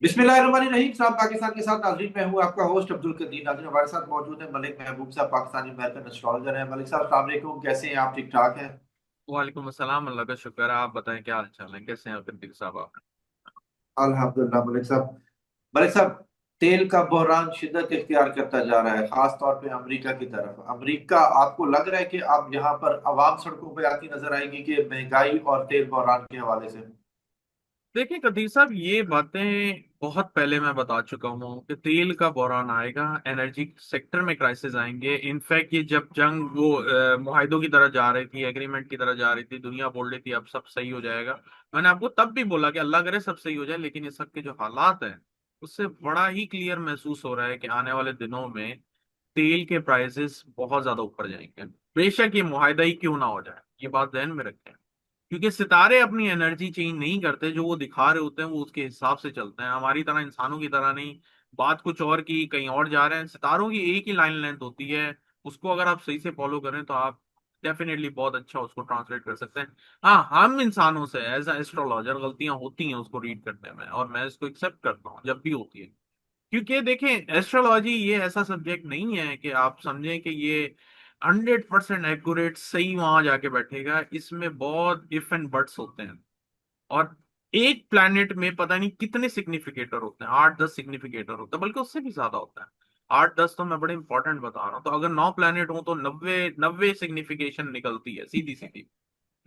बिस्मिल्लाहिर्रहमानिर्रहीम साहब। पाकिस्तान के साथ नाजरीन, मैं हूँ आपका होस्ट अब्दुल कदीर। नाजरीन, हमारे साथ मौजूद है मलिक महबूब साहब, पाकिस्तानी अमेरिकन एस्ट्रोलॉजर है। मलिक साहब, अस्सलाम वालेकुम। कैसे हैं आप? ठीक ठाक हैं? वालेकुम अस्सलाम। अल्लाह का शुक्र है। आप बताएं क्या हाल चाल है, कैसे हैं आप सिद्दीक साहब आप? अल्हम्दुलिल्लाह। मलिक साहब, तेल का बहरान शिद्दत इख्तियार करता जा रहा है, खास तौर पे अमेरिका की तरफ। अमेरिका, आपको लग रहा है कि अब यहाँ पर आवाम सड़कों पर आती नजर आएगी कि महंगाई और तेल बहरान के हवाले से? देखिए कदीर साहब, ये बातें बहुत पहले मैं बता चुका हूँ कि तेल का बहरान आएगा, एनर्जी सेक्टर में क्राइसिस आएंगे। इनफैक्ट ये जब जंग वो मुआहिदों की तरह जा रही थी, एग्रीमेंट की तरह जा रही थी, दुनिया बोल रही थी अब सब सही हो जाएगा। मैंने आपको तब भी बोला कि अल्लाह करे सब सही हो जाए, लेकिन इस सब के जो हालात हैं उससे बड़ा ही क्लियर महसूस हो रहा है कि आने वाले दिनों में तेल के प्राइसेस बहुत ज्यादा ऊपर जाएंगे। बेशक ये मुआहिदा ही क्यों ना हो जाए, ये बात ध्यान में रखें। क्योंकि सितारे अपनी एनर्जी चेंज नहीं करते, जो वो दिखा रहे होते हैं वो उसके हिसाब से चलते हैं, हमारी तरह इंसानों की तरह नहीं। बात कुछ और की कहीं और जा रहे हैं। सितारों की एक ही लाइन लेंथ होती है, उसको अगर आप सही से फॉलो करें तो आप डेफिनेटली बहुत अच्छा उसको ट्रांसलेट कर सकते हैं। हाँ, हम इंसानों से एज अ एस्ट्रोलॉजर गलतियां होती हैं उसको रीड करने में, और मैं इसको एक्सेप्ट करता हूँ जब भी होती है। क्योंकि देखें, एस्ट्रोलॉजी ये ऐसा सब्जेक्ट नहीं है कि आप समझें कि ये 100% एक्यूरेट सही वहां जाके बैठेगा। इसमें बहुत इफ एंड बट्स होते हैं। और एक प्लैनेट में पता नहीं कितने सिग्निफिकेटर होते हैं, 8-10 सिग्निफिकेटर होते हैं, बल्कि उससे भी ज्यादा होता है। 8-10 तो मैं बड़े इंपॉर्टेंट बता रहा हूँ। तो अगर 9 प्लैनेट हो तो 90 90 सिग्निफिकेशन निकलती है सीधी सीधी।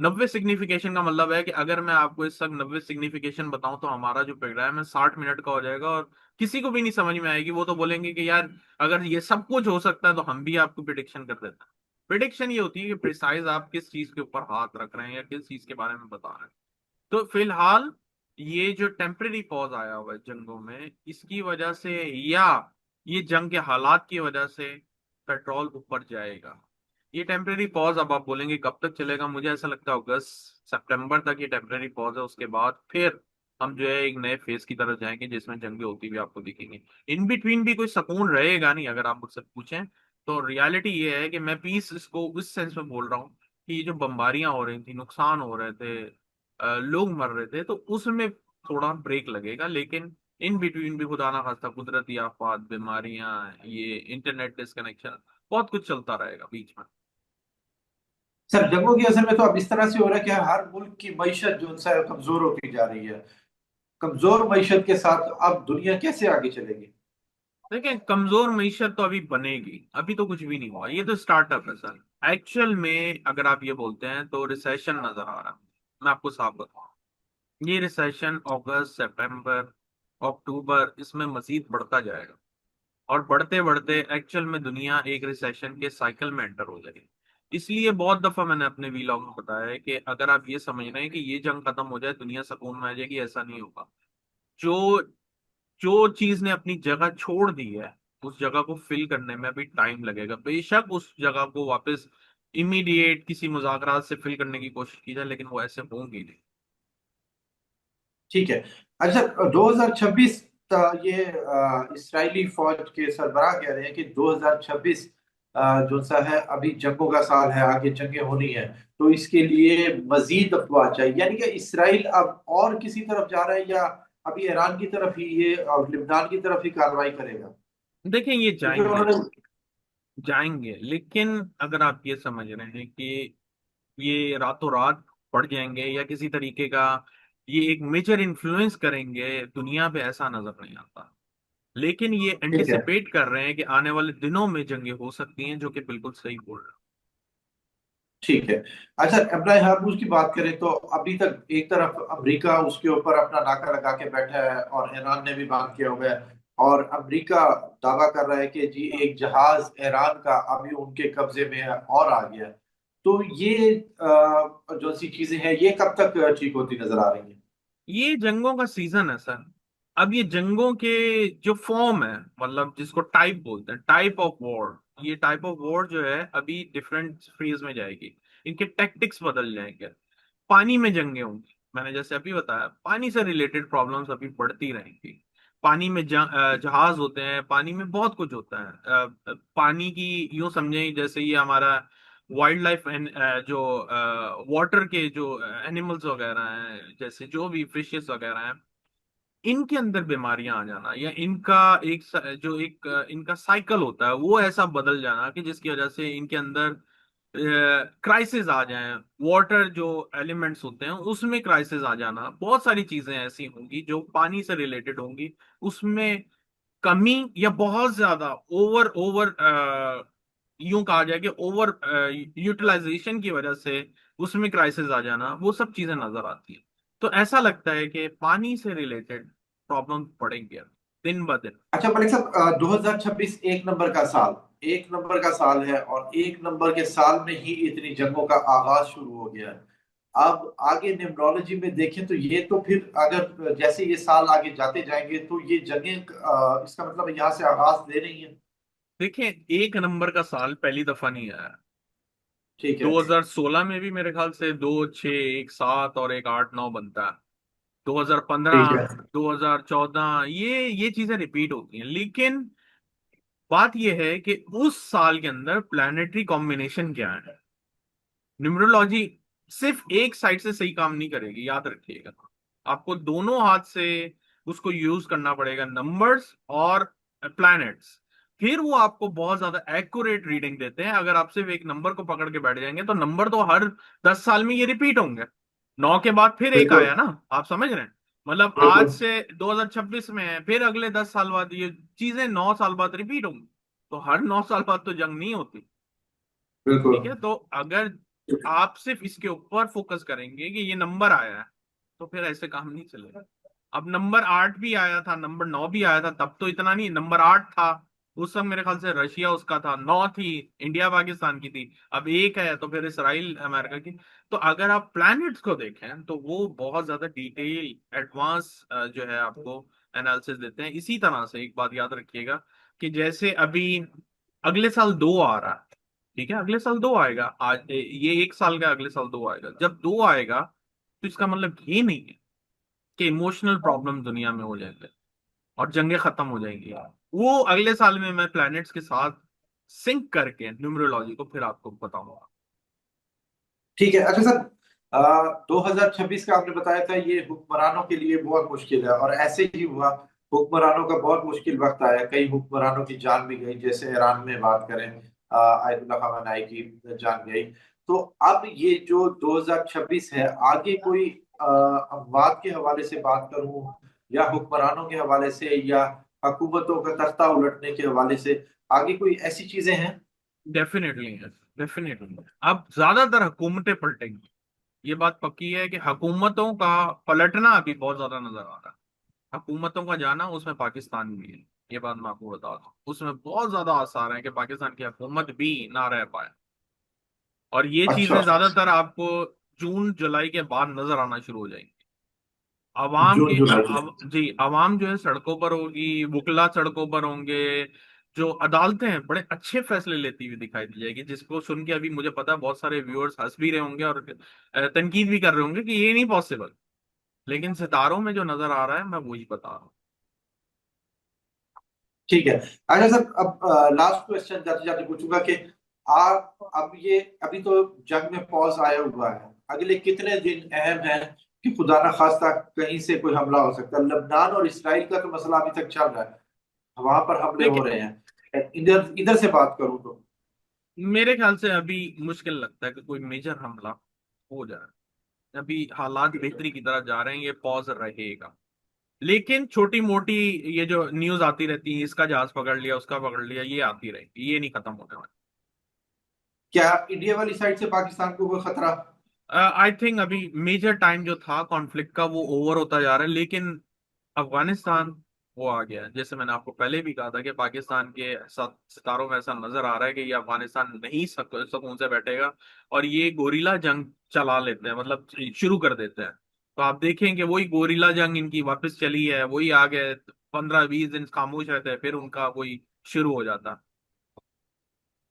90 सिग्निफिकेशन का मतलब है कि अगर मैं आपको इस वक्त 90 सिग्निफिकेशन बताऊं तो हमारा जो प्रोग्राम है 60 मिनट का हो जाएगा, और किसी को भी नहीं समझ में आएगी। वो तो बोलेंगे कि यार अगर ये सब कुछ हो सकता है तो हम भी आपको प्रिडिक्शन कर देते हैं। प्रिडिक्शन ये होती है कि प्रिसाइज आप किस चीज के ऊपर हाथ रख रहे हैं या किस चीज के बारे में बता रहे हैं। तो फिलहाल ये जो टेम्परेरी पॉज आया हुआ है जंगों में, इसकी वजह से या ये जंग के हालात की वजह से पेट्रोल ऊपर जाएगा। ये टेम्परेरी पॉज, अब आप बोलेंगे कब तक चलेगा, मुझे ऐसा लगता है अगस्त सितंबर तक ये टेम्परेरी पॉज है। उसके बाद फिर हम जो है एक नए फेज की तरफ जाएंगे जिसमें जंगे होती हुई आपको दिखेंगी। इन बिटवीन भी कोई सुकून रहेगा नहीं अगर आप मुझसे पूछें। तो रियलिटी ये है कि मैं पीस इसको उस सेंस में बोल रहा हूँ कि ये जो बम्बारियां हो रही थी, नुकसान हो रहे थे, लोग मर रहे थे, तो उसमें थोड़ा ब्रेक लगेगा। लेकिन इन बिटवीन भी खुदा ना खास्ता कुदरती आफात, बीमारियां, ये इंटरनेट डिस्कनेक्शन, बहुत कुछ चलता रहेगा बीच में। सर, जंगों के असर में तो अब इस तरह से हो रहा है कि हर मुल्क की मईशत जो है कमजोर होती जा रही है। कमजोर मईशत के साथ अब दुनिया कैसे आगे चलेगी? देखिए, कमजोर मईशत तो अभी बनेगी, अभी तो कुछ भी नहीं हुआ, ये तो स्टार्टअप है सर। एक्चुअल में अगर आप ये बोलते हैं तो रिसेशन नजर आ रहा है। मैं आपको साफ बताऊं, ये रिसेशन अगस्त, सितंबर, अक्टूबर इसमें मजीद बढ़ता जाएगा। और बढ़ते बढ़ते एक्चुअल में दुनिया एक रिसेशन के साइकिल में एंटर हो जाएगी। इसलिए बहुत दफा मैंने अपने वीलॉग में बताया है कि अगर आप ये समझ रहे हैं कि ये जंग खत्म हो जाए दुनिया सुकून में आ जाएगी, ऐसा नहीं होगा। जो जो चीज ने अपनी जगह छोड़ दी है, उस जगह को फिल करने में अभी टाइम लगेगा। बेशक उस जगह को वापस इमीडिएट किसी मुज़ाकरात से फिल करने की कोशिश की जाए, लेकिन वो ऐसे होंगी नहीं। ठीक है। अच्छा, 2026, ये इसराइली फौज के सरबराह कह रहे हैं कि 2026 जो सा है अभी जंगों का साल है, आगे जंगें होनी है। तो इसके लिए मजीद अफवाह चाहिए, यानी कि इसराइल अब और किसी तरफ जा रहा है, या अभी ईरान की तरफ ही ये और लिबनान की तरफ ही कार्रवाई करेगा? देखें, ये क्योंकि जाएंगे, उन्होंने। जाएंगे, लेकिन अगर आप ये समझ रहे हैं कि ये रातों रात बढ़ जाएंगे या किसी तरीके का ये एक मेजर इन्फ्लुएंस करेंगे दुनिया पे, ऐसा नजर नहीं आता। लेकिन ये ठीक है। एंटिसिपेट कर रहे हैं कि आने वाले दिनों में जंगे हो सकती हैं, जो कि बिल्कुल सही बोल रहे ठीक है। अच्छा, इब्राहिम हारमूज की बात करें तो अभी तक एक तरफ अमेरिका उसके ऊपर अपना नाका लगा के बैठा है और ईरान ने भी बात किया हुआ है। और अमेरिका दावा कर रहा है कि जी एक जहाज ईरान का अभी उनके कब्जे में है और आ गया है। तो ये जो सी चीजें हैं, ये कब तक ठीक होती नजर आ रही हैं? ये जंगों का सीजन है सर। अब ये जंगों के जो फॉर्म है, मतलब जिसको टाइप बोलते हैं, टाइप ऑफ वॉर, ये टाइप ऑफ वॉर जो है अभी डिफरेंट फेज में जाएगी। इनके टैक्टिक्स बदल जाएंगे। पानी में जंगे होंगी, मैंने जैसे अभी बताया, पानी से रिलेटेड प्रॉब्लम्स अभी बढ़ती रहेंगी। पानी में जहाज होते हैं, पानी में बहुत कुछ होता है। पानी की यूं समझें जैसे ये हमारा वाइल्ड लाइफ, जो वाटर के जो एनिमल्स वगैरह हैं, जैसे जो भी फिशेस वगैरह हैं, इनके अंदर बीमारियां आ जाना, या इनका जो एक इनका साइकिल होता है वो ऐसा बदल जाना कि जिसकी वजह से इनके अंदर क्राइसिस आ जाए, वाटर जो एलिमेंट्स होते हैं उसमें क्राइसिस आ जाना, बहुत सारी चीजें ऐसी होंगी जो पानी से रिलेटेड होंगी, उसमें कमी या बहुत ज्यादा ओवर ओवर यूं कहा जाए कि ओवर यूटिलाइजेशन की वजह से उसमें क्राइसिस आ जाना, वो सब चीजें नजर आती है। तो ऐसा लगता है कि पानी से रिलेटेड प्रॉब्लम पड़ेंगे दिन ब दिन। अच्छा मलिक साहब, 2026 एक नंबर का साल, एक नंबर का साल है, और एक नंबर के साल में ही इतनी जंगों का आगाज शुरू हो गया है। अब आगे न्यूमरोलॉजी में देखें तो ये तो फिर अगर जैसे ये साल आगे जाते जाएंगे तो ये जंगें, इसका मतलब यहाँ से आगाज ले रही है। देखिए, एक नंबर का साल पहली दफा नहीं आया। ठीक है। 2016 में भी मेरे ख्याल से 2 6 1 7 और एक 8 9 बनता है। ठीक 2015, है। 2014, ये चीजें रिपीट होती हैं, लेकिन बात यह है कि उस साल के अंदर प्लैनेटरी कॉम्बिनेशन क्या है। न्यूमरोलॉजी सिर्फ एक साइड से सही काम नहीं करेगी, याद रखिएगा। आपको दोनों हाथ से उसको यूज करना पड़ेगा, नंबर्स और प्लैनेट्स। फिर वो आपको बहुत ज्यादा एक्यूरेट रीडिंग देते हैं। अगर आप सिर्फ एक नंबर को पकड़ के बैठ जाएंगे तो नंबर तो हर 10 साल में ये रिपीट होंगे। 9 के बाद फिर एक बिल्कुल। आया ना, आप समझ रहे हैं। मतलब आज बिल्कुल। से 2026 में है, फिर अगले 10 साल बाद ये चीजें 9 साल बाद रिपीट होंगी। तो हर 9 साल बाद तो जंग नहीं होती। बिल्कुल। ठीक है, तो अगर आप सिर्फ इसके ऊपर फोकस करेंगे कि ये नंबर आया है, तो फिर ऐसे काम नहीं चलेगा। अब नंबर 8 भी आया था, नंबर 9 भी आया था, तब तो इतना नहीं, नंबर 8 था उस समय मेरे ख्याल से रशिया उसका था, 9 थी इंडिया पाकिस्तान की थी, अब एक है तो फिर इसराइल अमेरिका की। तो अगर आप प्लैनेट्स को देखें तो वो बहुत ज्यादा डिटेल एडवांस जो है आपको एनालिसिस देते हैं। इसी तरह से एक बात याद रखिएगा कि जैसे अभी अगले साल 2 आ रहा है, ठीक है, अगले साल 2 आएगा, आज ये एक साल का, अगले साल 2 आएगा। जब 2 आएगा तो इसका मतलब ये नहीं है कि इमोशनल प्रॉब्लम दुनिया में हो जाएंगे और जंगें खत्म हो जाएंगी। वो अगले साल में मैं प्लैनेट्स के साथ सिंक करके न्यूमरोलॉजी को फिर आपको बताऊंगा। ठीक है। अच्छा सर, 2026 का आपने बताया था ये हुक्मरानों के लिए बहुत मुश्किल है, और ऐसे ही हुआ। हुक्मरानों का बहुत मुश्किल वक्त आया, कई हुक्मरानों की जान भी गई, जैसे ईरान में बात करें, आयतुल्लाह खamenei की जान गई। तो अब ये जो 2026 है, आगे कोई अमवात के हवाले से बात करूं, या हुक्मरानों के हवाले से, या हुकूमतों का तख्ता उलटने के हवाले से, आगे कोई ऐसी चीजें हैं? डेफिनेटली है, डेफिनेटली। अब ज्यादातर हुकूमतें पलटेंगी, ये बात पक्की है कि हुकूमतों का पलटना अभी बहुत ज्यादा नजर आ रहा है। हुकूमतों का जाना, उसमें पाकिस्तान भी है, ये बात मैं आपको बता दूं। उसमें बहुत ज्यादा आसार है कि पाकिस्तान की हुकूमत भी ना रह पाए। और ये अच्छा। चीजें ज्यादातर आपको जून जुलाई के बाद नजर आना शुरू हो जाएंगी। अवाम जून के जुलाई। जी, अवाम जो है सड़कों पर होगी, वुकला सड़कों पर होंगे। जो अदालतें हैं बड़े अच्छे फैसले लेती हुई दिखाई दी जाएगी, जिसको सुन के अभी मुझे पता है बहुत सारे व्यूअर्स हंस भी रहे होंगे और तनकीद भी कर रहे होंगे कि ये नहीं पॉसिबल। लेकिन सितारों में जो नजर आ रहा है मैं वही बता रहा हूँ। ठीक है। अच्छा सर, अब लास्ट क्वेश्चन जाते जाते पूछूंगा कि आप अब ये, अभी तो जंग में पॉज आया हुआ है, अगले कितने दिन अहम है कि खुदा ना खास्ता कहीं से कोई हमला हो सकता है? लेबनान और इसराइल का तो मसला अभी तक चल रहा है, वहां पर हमले हो देखिए, रहे हैं। इधर इधर से बात करूं तो। मेरे ख्याल से अभी मुश्किल लगता है कि कोई मेजर हमला हो जाए। अभी हालात बेहतरी की तरफ जा रहे हैं, ये पॉज रहेगा। लेकिन छोटी मोटी ये जो न्यूज आती रहती है, इसका जहाज पकड़ लिया, उसका पकड़ लिया, ये आती रहेगी, ये नहीं खत्म होने वाली। क्या इंडिया वाली साइड से पाकिस्तान को कोई खतरा? आई थिंक अभी मेजर टाइम जो था कॉन्फ्लिक्ट का वो ओवर होता जा रहा है, लेकिन अफगानिस्तान वो आ गया है। जैसे मैंने आपको पहले भी कहा था कि पाकिस्तान के साथ सितारों में ऐसा नजर आ रहा है कि ये अफगानिस्तान नहीं सुकून से बैठेगा और ये गोरीला जंग चला लेते हैं, मतलब शुरू कर देते हैं। तो आप देखें कि वही गोरीला जंग इनकी वापस चली है, वही आ गए, 15 20 दिन खामोश रहते हैं, फिर उनका वही शुरू हो जाता है।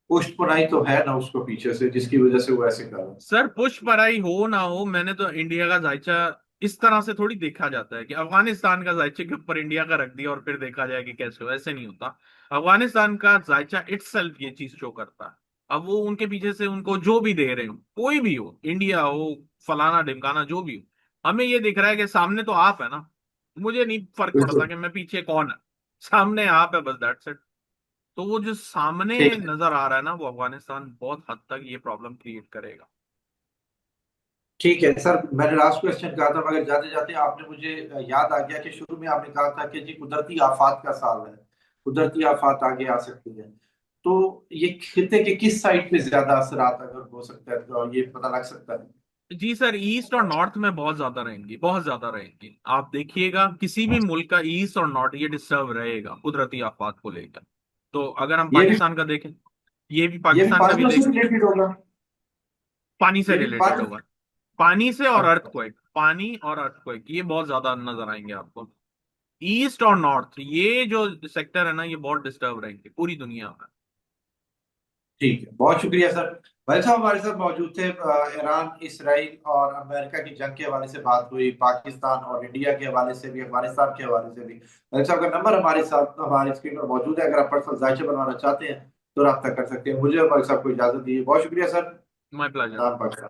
पुष्ट पुनाई तो है ना उसको पीछे से, जिसकी वजह से वो ऐसे कर रहा है। सर पुष्प पराई हो ना हो, मैंने तो इंडिया का जायचा इस तरह से थोड़ी देखा जाता है कि अफगानिस्तान का जायचे के ऊपर इंडिया का रख दिया और फिर देखा जाए कि कैसे हो, ऐसे नहीं होता। अफगानिस्तान का जायचा इटसेल्फ ये चीज शो करता है। अब वो उनके पीछे से उनको जो भी दे रहे हो, कोई भी हो, इंडिया हो, फलाना ढिमकाना जो भी हो, हमें ये दिख रहा है कि सामने तो आप है ना। मुझे नहीं फर्क पड़ता बिल्कुल। कि मैं पीछे कौन है, सामने आप है, बस दैट्स इट। तो वो जो सामने ठीक है। नजर आ रहा है ना, वो अफगानिस्तान बहुत हद तक ये प्रॉब्लम क्रिएट करेगा। ठीक है सर, मैंने लास्ट क्वेश्चन कहा था मगर जाते जाते आपने मुझे याद आ गया कि शुरू में आपने कहा था कि जी कुदरती आफात का साल है, कुदरती आफात आगे आ सकती है। तो ये खिते के किस साइड पे ज्यादा असरात अगर हो सकता है तो ये पता लग सकता है? जी सर, ईस्ट और नॉर्थ में बहुत ज्यादा रहेंगी, बहुत ज्यादा रहेंगी। आप देखिएगा किसी भी मुल्क का ईस्ट और नॉर्थ ये डिस्टर्ब रहेगा कुदरती आफात को लेकर। तो अगर हम ये भी पाकिस्तान का देखें, ये भी ये भी पाकिस्तान का भी पानियों से देख, रिलेटेड होगा? पानी से ये भी रिलेटेड पानी। होगा। पानी से और अच्छा। अर्थक्वेक, पानी और अर्थक्वेक ये बहुत ज्यादा नजर आएंगे आपको। ईस्ट और नॉर्थ ये जो सेक्टर है ना, ये बहुत डिस्टर्ब रहेंगे पूरी दुनिया में। ठीक है, बहुत शुक्रिया सर। भाई साहब हमारे साथ मौजूद थे। ईरान, इसराइल और अमेरिका की जंग के हवाले से बात हुई, पाकिस्तान और इंडिया के हवाले से भी, अफगानिस्तान के हवाले से भी। भाई साहब का नंबर हमारे साथ हमारे स्क्रीन पर मौजूद है, अगर आप पर्सनल जायचे बनवाना चाहते हैं तो रब्ता कर सकते हैं। मुझे और भाई साहब को इजाजत दीजिए, बहुत शुक्रिया सर। My pleasure. नाम पर